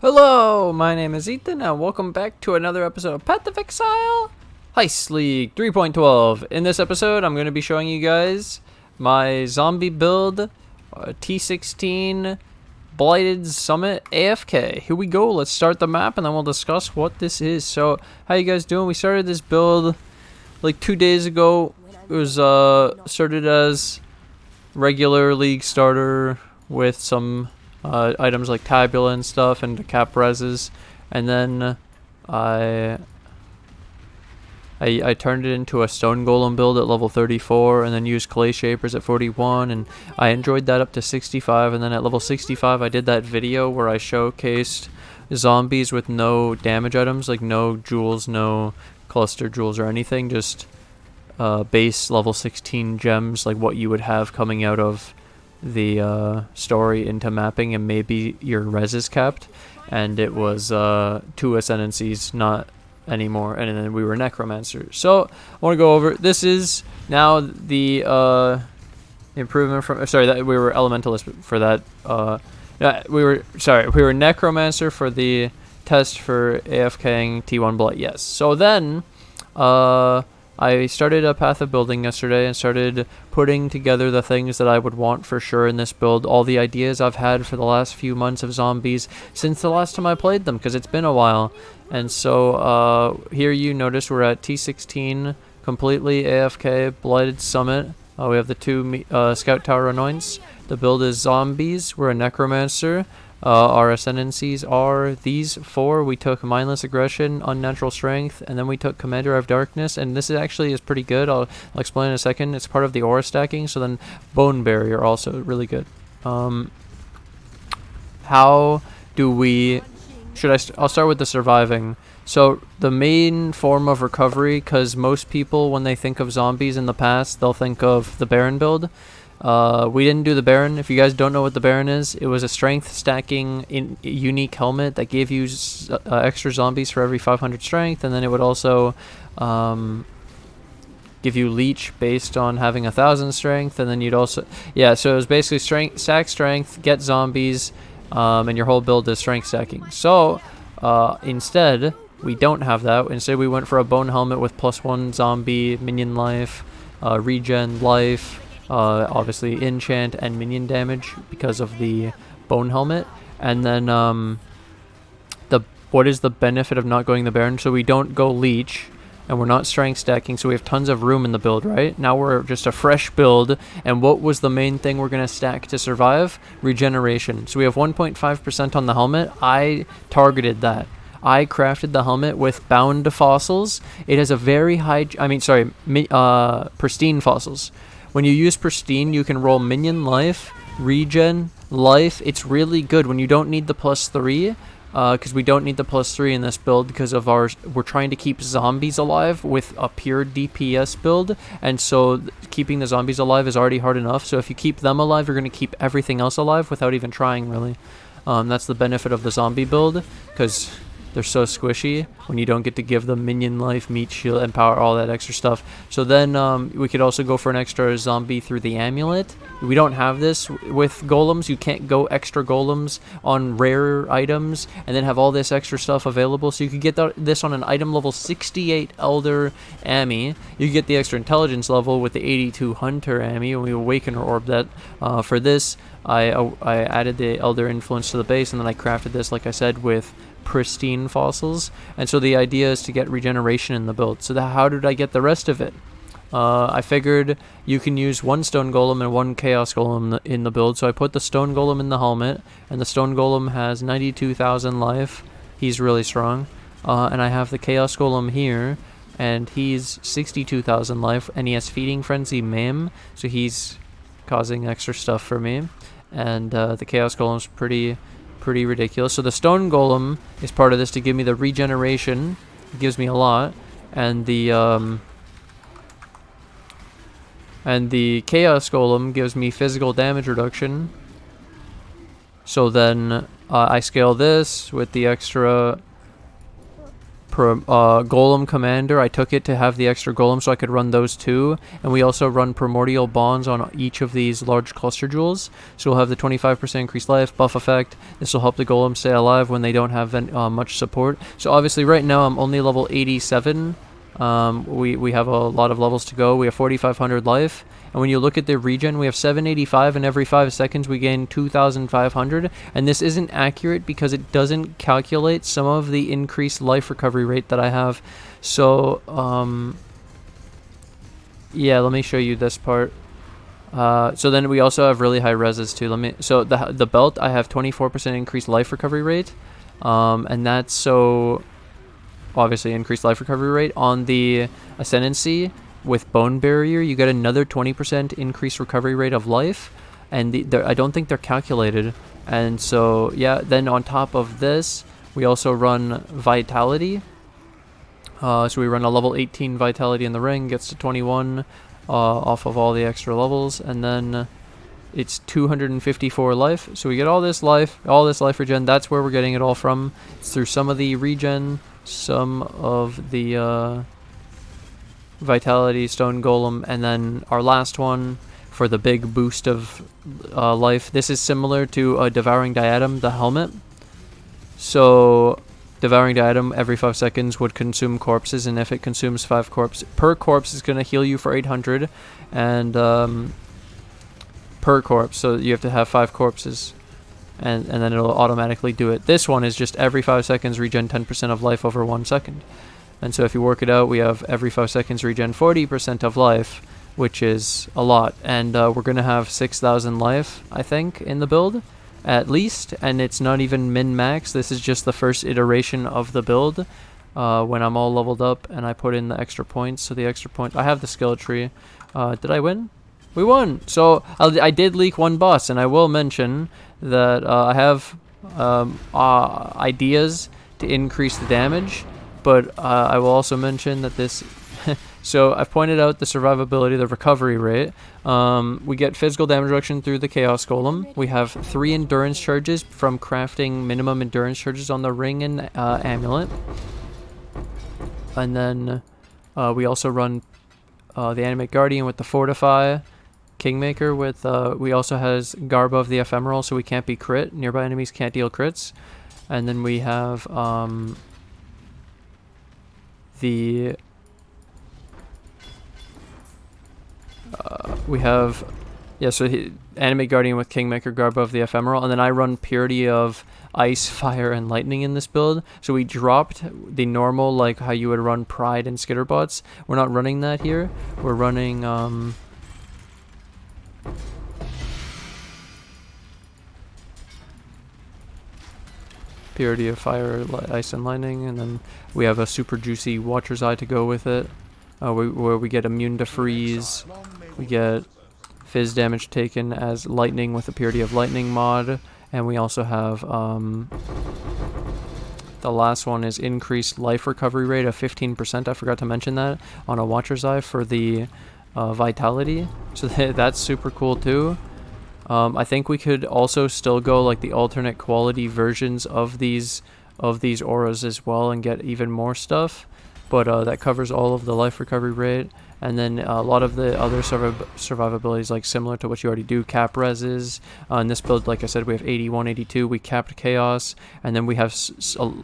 Hello, my name is Ethan, and welcome back to another episode of Path of Exile Heist League 3.12. In this episode, I'm going to be showing you guys my zombie build, T16 Blighted Summit AFK. Here we go. Let's start the map, and then we'll discuss what this is. So, how you guys doing? We started this build like 2 days ago. It was started as regular league starter with some items like tabula and stuff and cap reses, and then I turned it into a stone golem build at level 34, and then used clay shapers at 41, and I enjoyed that up to 65. And then at level 65 I did that video where I showcased zombies with no damage items, like no jewels, no cluster jewels or anything, just base level 16 gems, like what you would have coming out of the story into mapping, and maybe your res is capped. And it was 2 ascendancies, not anymore, and then we were necromancers. So I want to go over, this is now the improvement from, sorry, that we were elementalist for that, we were necromancer for the test for AFKing T1 Blight. Yes. So then I started a path of building yesterday and started putting together the things that I would want for sure in this build. All the ideas I've had for the last few months of zombies since the last time I played them, because it's been a while. And so here you notice we're at T16, completely AFK, Blighted Summit. We have the 2 Scout Tower Anoints. The build is zombies. We're a necromancer. Our ascendancies are these 4. We took Mindless Aggression, Unnatural Strength, and then we took Commander of Darkness, and this actually is pretty good. I'll explain in a second. It's part of the aura stacking, so then Bone Barrier also really good. How do we... I'll start with the surviving. So the main form of recovery, because most people, when they think of zombies in the past, they'll think of the Baron build. We didn't do the Baron. If you guys don't know what the Baron is, it was a strength stacking unique helmet that gave you extra zombies for every 500 strength, and then it would also give you leech based on having 1,000 strength, and then you'd also, yeah, so it was basically stack strength, get zombies, and your whole build is strength stacking. So instead, we don't have that. Instead, we went for a bone helmet with +1 zombie, minion life, regen life, obviously enchant and minion damage because of the bone helmet. And then what is the benefit of not going the Baron? So we don't go leech, and we're not strength stacking, so we have tons of room in the build, right? Now we're just a fresh build, and what was the main thing we're going to stack to survive? Regeneration. So we have 1.5% on the helmet. I targeted that. I crafted the helmet with bound fossils. It has a very high, pristine fossils. When you use pristine, you can roll minion life, regen, life. It's really good when you don't need the +3, because we don't need the +3 in this build because of we're trying to keep zombies alive with a pure DPS build, and so keeping the zombies alive is already hard enough. So if you keep them alive, you're going to keep everything else alive without even trying, really. That's the benefit of the zombie build, because they're so squishy when you don't get to give them minion life, meat shield, and power, all that extra stuff. So then we could also go for an extra zombie through the amulet. We don't have this with golems. You can't go extra golems on rare items and then have all this extra stuff available. So you could get this on an item level 68 Elder Ami. You could get the extra intelligence level with the 82 Hunter Ami, and we awaken or orb that. For this, I added the Elder Influence to the base, and then I crafted this, like I said, with pristine fossils. And so the idea is to get regeneration in the build. So how did I get the rest of it? I figured you can use 1 stone golem and 1 chaos golem in the build. So I put the stone golem in the helmet, and the stone golem has 92,000 life. He's really strong. And I have the chaos golem here, and he's 62,000 life, and he has feeding frenzy maim, so he's causing extra stuff for me. And the chaos golem's pretty ridiculous. So the stone golem is part of this to give me the regeneration. It gives me a lot, and the chaos golem gives me physical damage reduction. So then I scale this with the extra Golem Commander. I took it to have the extra Golem so I could run those two. And we also run Primordial Bonds on each of these large cluster jewels. So we'll have the 25% increased life, buff effect. This will help the Golem stay alive when they don't have much support. So obviously right now I'm only level 87. We have a lot of levels to go. We have 4,500 life. And when you look at the regen, we have 785, and every 5 seconds we gain 2,500. And this isn't accurate because it doesn't calculate some of the increased life recovery rate that I have. So, yeah, let me show you this part. So then we also have really high reses too. So the belt, I have 24% increased life recovery rate. And that's so obviously increased life recovery rate. On the Ascendancy with Bone Barrier, you get another 20% increased recovery rate of life, and I don't think they're calculated. And so yeah, then on top of this we also run Vitality. So we run a level 18 Vitality in the ring, gets to 21 off of all the extra levels, and then it's 254 life. So we get all this life regen. That's where we're getting it all from. It's through some of the regen, some of the Vitality, Stone Golem, and then our last one for the big boost of life. This is similar to a Devouring Diadem, the helmet. So Devouring Diadem every 5 seconds would consume corpses, and if it consumes 5 corpses per corpse, is going to heal you for 800, and per corpse, so you have to have 5 corpses, and then it'll automatically do it. This one is just every 5 seconds regen 10% of life over 1 second. And so if you work it out, we have every 5 seconds regen 40% of life, which is a lot. And we're going to have 6,000 life, I think, in the build, at least. And it's not even min-max. This is just the first iteration of the build when I'm all leveled up and I put in the extra points. So the extra point, I have the skill tree. Did I win? We won! So I did leak one boss, and I will mention that I have ideas to increase the damage. But I will also mention that this... So I've pointed out the survivability, the recovery rate. We get physical damage reduction through the Chaos Golem. We have 3 endurance charges from crafting minimum endurance charges on the ring and amulet. And then we also run the Animate Guardian with the Fortify. Kingmaker with... we also has Garb of the Ephemeral, so we can't be crit. Nearby enemies can't deal crits. And then we have... Animate Guardian with Kingmaker, Garb of the Ephemeral, and then I run Purity of Ice, Fire, and Lightning in this build. So we dropped the normal, like how you would run Pride and Skitterbots. We're not running that here. We're running Purity of Fire, Ice, and Lightning, and then we have a super juicy Watcher's Eye to go with it, where we get immune to freeze, we get fizz damage taken as lightning with the Purity of Lightning mod, and we also have the last one is increased life recovery rate of 15%. I forgot to mention that on a Watcher's Eye for the Vitality, so that's super cool too. I think we could also still go like the alternate quality versions of these auras as well and get even more stuff, but that covers all of the life recovery rate. And then a lot of the other survivabilities, like similar to what you already do, cap reses. In this build, like I said, we have 81, 82. We capped chaos, and then we have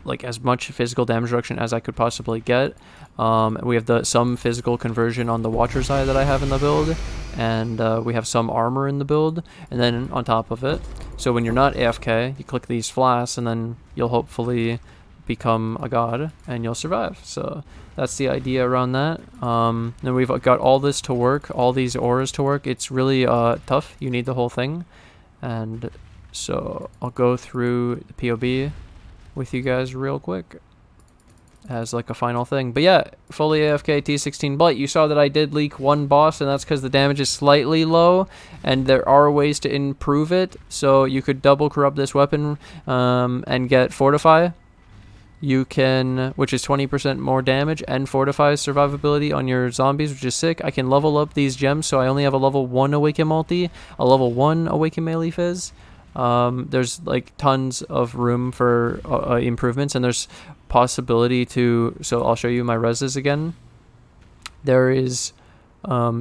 like as much physical damage reduction as I could possibly get. We have some physical conversion on the Watcher's Eye that I have in the build, and we have some armor in the build. And then on top of it, so when you're not AFK, you click these flasks, and then you'll hopefully become a god and you'll survive. So that's the idea around that. Then we've got all this to work, all these auras to work. It's really tough. You need the whole thing. And so I'll go through the POB with you guys real quick as like a final thing. But yeah, fully AFK T16 Blight. You saw that I did leak one boss, and that's because the damage is slightly low, and there are ways to improve it. So you could double corrupt this weapon and get Fortify. You can, which is 20% more damage, and fortifies survivability on your zombies, which is sick. I can level up these gems, so I only have a level 1 Awaken Multi, a level 1 Awaken Melee Fizz, There's like tons of room for improvements, and there's possibility to, so I'll show you my reses again. There is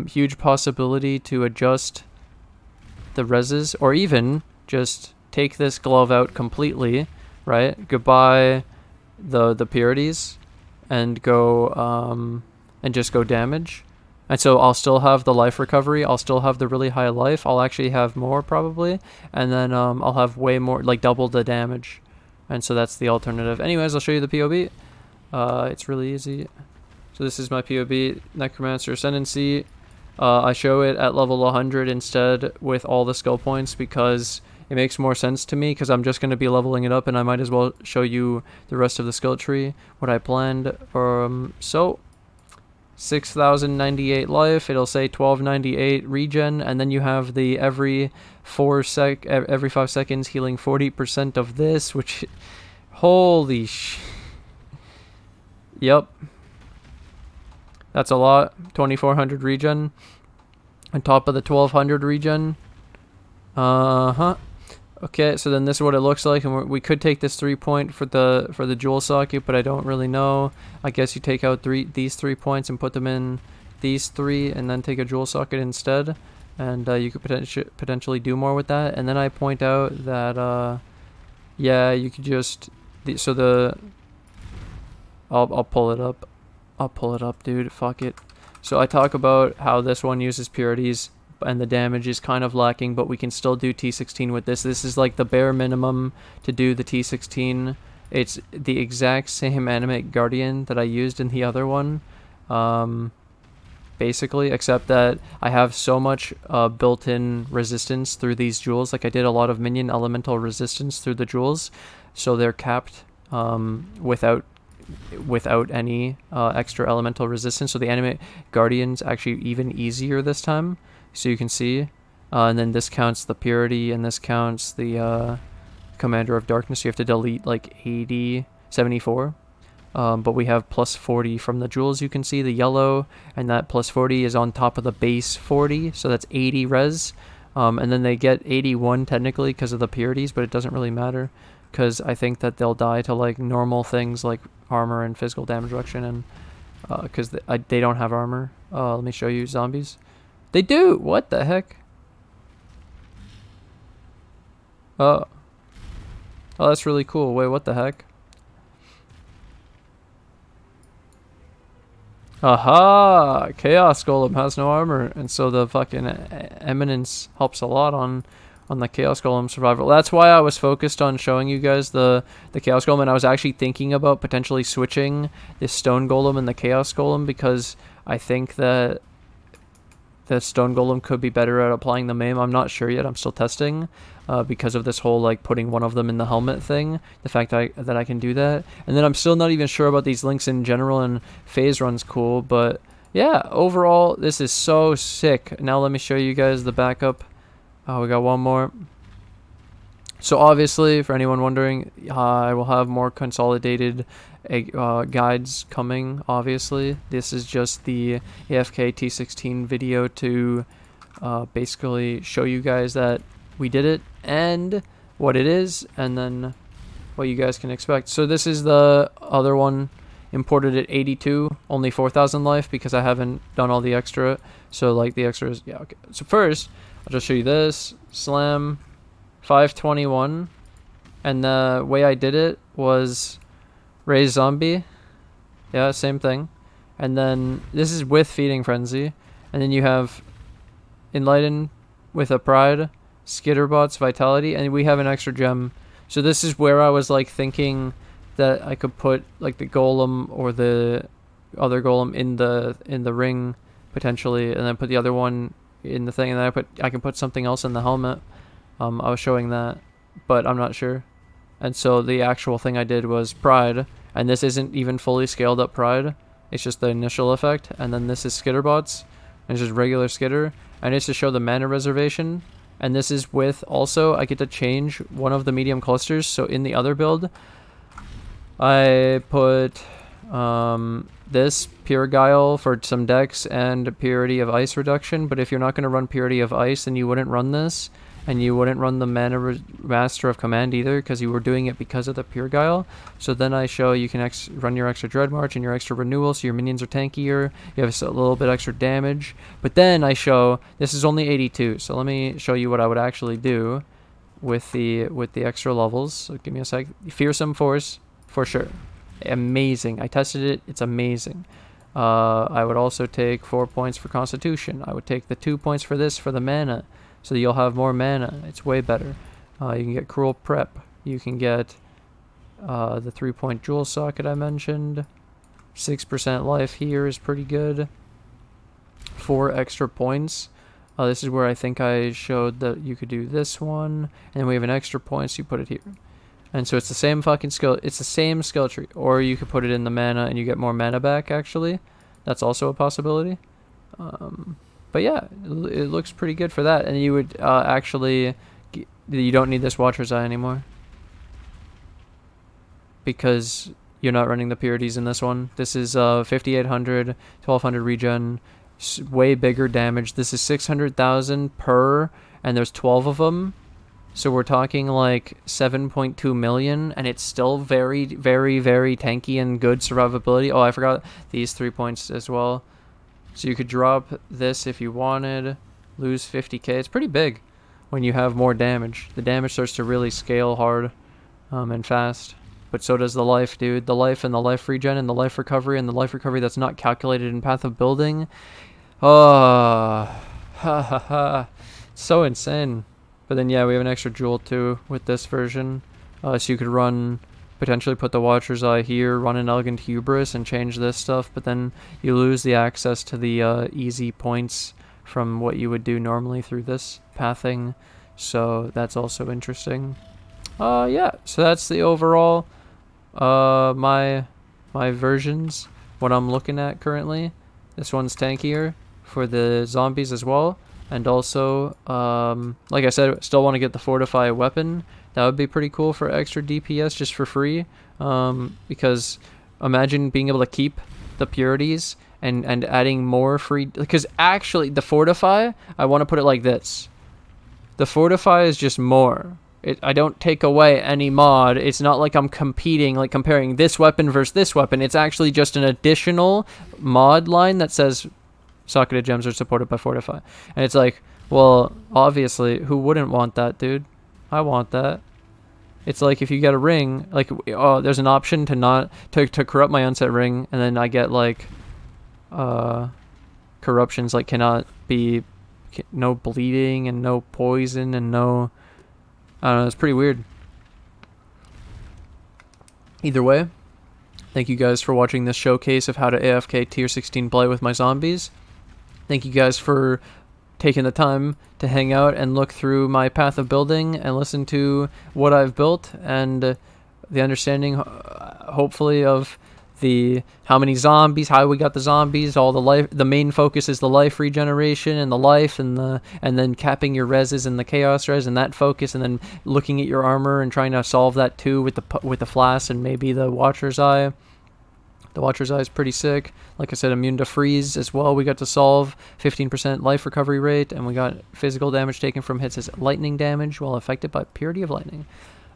huge possibility to adjust the reses, or even just take this glove out completely, right? Goodbye the purities, and go and just go damage. And so I'll still have the life recovery, I'll still have the really high life, I'll actually have more probably, and then I'll have way more, like double the damage. And so that's the alternative. Anyways, I'll show you the POB. It's really easy. So this is my POB, Necromancer Ascendancy. I show it at level 100 instead with all the skill points because it makes more sense to me, because I'm just going to be leveling it up, and I might as well show you the rest of the skill tree, what I planned. So 6,098 life, it'll say 1298 regen, and then you have the every 5 seconds healing 40% of this, which, holy sh... Yep. That's a lot. 2,400 regen on top of the 1,200 regen. Okay, so then this is what it looks like, and we could take this 3-point for the jewel socket, but I don't really know. I guess you take out these 3 points and put them in these 3, and then take a jewel socket instead, and you could potentially do more with that. And then I point out that yeah, you could just I'll pull it up. I'll pull it up, dude. Fuck it. So I talk about how this one uses purities, and the damage is kind of lacking, but we can still do T16 with this. This is like the bare minimum to do the T16. It's the exact same animate guardian that I used in the other one, basically, except that I have so much built-in resistance through these jewels. Like, I did a lot of minion elemental resistance through the jewels, so they're capped without any extra elemental resistance. So the animate guardian's actually even easier this time. So you can see, and then this counts the purity, and this counts the commander of darkness. You have to delete like 74, but we have plus 40 from the jewels. You can see the yellow, and that plus 40 is on top of the base 40, so that's 80 res. And then they get 81 technically because of the purities, but it doesn't really matter, because I think that they'll die to like normal things like armor and physical damage reduction, and because they don't have armor. Let me show you zombies. They do! What the heck? Oh, that's really cool. Wait, what the heck? Aha! Chaos Golem has no armor, and so the fucking Eminence helps a lot on the Chaos Golem survival. That's why I was focused on showing you guys the Chaos Golem, and I was actually thinking about potentially switching this Stone Golem and the Chaos Golem, because I think that the Stone Golem could be better at applying the MAME. I'm not sure yet. I'm still testing because of this whole like putting one of them in the helmet thing. The fact that I can do that. And then I'm still not even sure about these links in general, and phase run's cool. But yeah, overall, this is so sick. Now let me show you guys the backup. Oh, we got one more. So obviously, for anyone wondering, I will have more consolidated guides coming, obviously. This is just the AFK T16 video to basically show you guys that we did it, and what it is, and then what you guys can expect. So this is the other one, imported at 82, only 4,000 life, because I haven't done all the extra. So like the extras, yeah, okay. So first, I'll just show you this. Slam 521, and the way I did it was raise zombie, yeah, same thing, and then this is with feeding frenzy, and then you have enlighten with a pride, skitterbots, vitality, and we have an extra gem. So this is where I was like thinking that I could put like the golem or the other golem in the ring potentially, and then put the other one in the thing, and then I can put something else in the helmet. I was showing that, but I'm not sure. And so the actual thing I did was pride, and this isn't even fully scaled up pride. It's just the initial effect, and then this is skitterbots, and it's just regular skitter, and it's to show the mana reservation. And this is with also I get to change one of the medium clusters. So in the other build, I put this Pure Guile for some decks and Purity of Ice reduction, but if you're not going to run Purity of Ice, then you wouldn't run this. and you wouldn't run the Master of Command either because you were doing it because of the Pure Guile. So then I show you can run your extra Dread March and your extra Renewal, so your minions are tankier, you have a little bit extra damage. But then I show, this is only 82, so let me show you what I would actually do with the extra levels. So give me a sec. Fearsome Force, for sure. Amazing. I tested it, it's amazing. I would also take 4 points for Constitution. I would take the 2 points for this for the mana, so that you'll have more mana. It's way better. You can get Cruel Prep. You can get the 3-point Jewel Socket I mentioned. 6% life here is pretty good. 4 extra points. This is where I think I showed that you could do this one, and then we have an extra point, so you put it here. And so it's the same fucking skill, it's the same skill tree. Or you could put it in the mana and you get more mana back, actually. That's also a possibility. But yeah, it looks pretty good for that. And you would actually, you don't need this Watcher's Eye anymore, because you're not running the purities in this one. This is 5800, 1200 regen, way bigger damage. This is 600,000 per, and there's 12 of them. So we're talking like 7.2 million, and it's still very, very, very tanky and good survivability. Oh, I forgot these 3 points as well. So you could drop this if you wanted, lose 50k. It's pretty big when you have more damage. The damage starts to really scale hard and fast. But so does the life, dude. The life and the life regen and the life recovery and the life recovery that's not calculated in Path of Building. Oh, ha ha ha. So insane. But then, yeah, we have an extra jewel, too, with this version. So you could run, potentially put the Watcher's Eye here, run an Elegant Hubris, and change this stuff. But then you lose the access to the easy points from what you would do normally through this pathing. So that's also interesting. Yeah, so that's the overall, my versions, what I'm looking at currently. This one's tankier for the zombies as well. And also, like I said, still want to get the Fortify weapon. That would be pretty cool for extra DPS just for free. Because imagine being able to keep the purities and adding more free. Because actually, the Fortify, I want to put it like this. The Fortify is just more. I don't take away any mod. It's not like I'm competing, like comparing this weapon versus this weapon. It's actually just an additional mod line that says Socketed gems are supported by Fortify. And it's like, well, obviously, who wouldn't want that, dude? I want that. It's like if you get a ring, like, oh, there's an option to not, to corrupt my unset ring, and then I get, like, corruptions, like, cannot be, no bleeding, and no poison, and no, I don't know, it's pretty weird. Either way, thank you guys for watching this showcase of how to AFK tier 16 Blight with my zombies. Thank you guys for taking the time to hang out and look through my path of building and listen to what I've built and the understanding, hopefully, of the how many zombies, how we got the zombies, all the life. The main focus is the life regeneration and the life, and then capping your reses and the chaos res and that focus, and then looking at your armor and trying to solve that too with the flask and maybe the Watcher's Eye. The Watcher's Eye is pretty sick. Like I said, immune to freeze as well. We got to solve 15% life recovery rate, and we got physical damage taken from hits as lightning damage while affected by purity of lightning.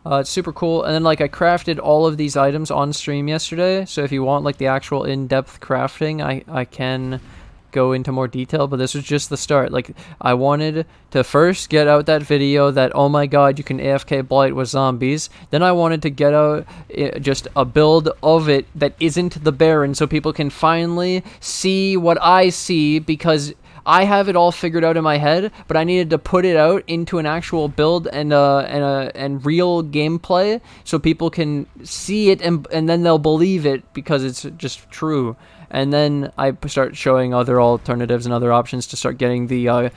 It's super cool. And then, like, I crafted all of these items on stream yesterday. So if you want, like, the actual in-depth crafting, I can go into more detail, but this was just the start. Like, I wanted to first get out that video that, oh my god, you can AFK Blight with zombies. Then I wanted to get out just a build of it that isn't the Baron, so people can finally see what I see, because I have it all figured out in my head, but I needed to put it out into an actual build and real gameplay, so people can see it and then they'll believe it because it's just true. And then I start showing other alternatives and other options to start getting the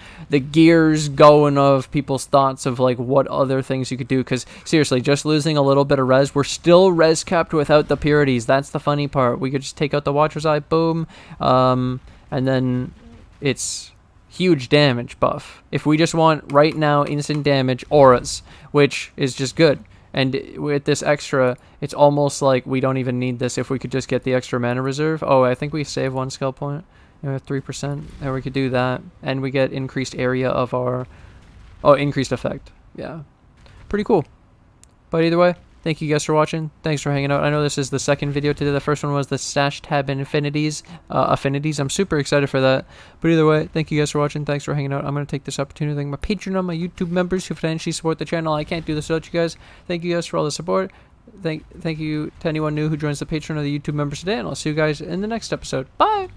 gears going of people's thoughts of, like, what other things you could do. Because seriously, just losing a little bit of res, we're still res capped without the purities. That's the funny part. We could just take out the Watcher's Eye, boom, and then it's huge damage buff. If we just want right now instant damage, auras, which is just good. And with this extra, it's almost like we don't even need this if we could just get the extra mana reserve. Oh, I think we save 1 skill point. We have 3%. And we could do that. And we get increased area of our Oh, increased effect. Yeah. Pretty cool. But either way, thank you guys for watching. Thanks for hanging out. I know this is the second video today. The first one was the stash tab and affinities. I'm super excited for that. But either way, thank you guys for watching. Thanks for hanging out. I'm going to take this opportunity to thank my Patreon, my YouTube members who financially support the channel. I can't do this without you guys. Thank you guys for all the support. Thank you to anyone new who joins the Patreon or the YouTube members today. And I'll see you guys in the next episode. Bye!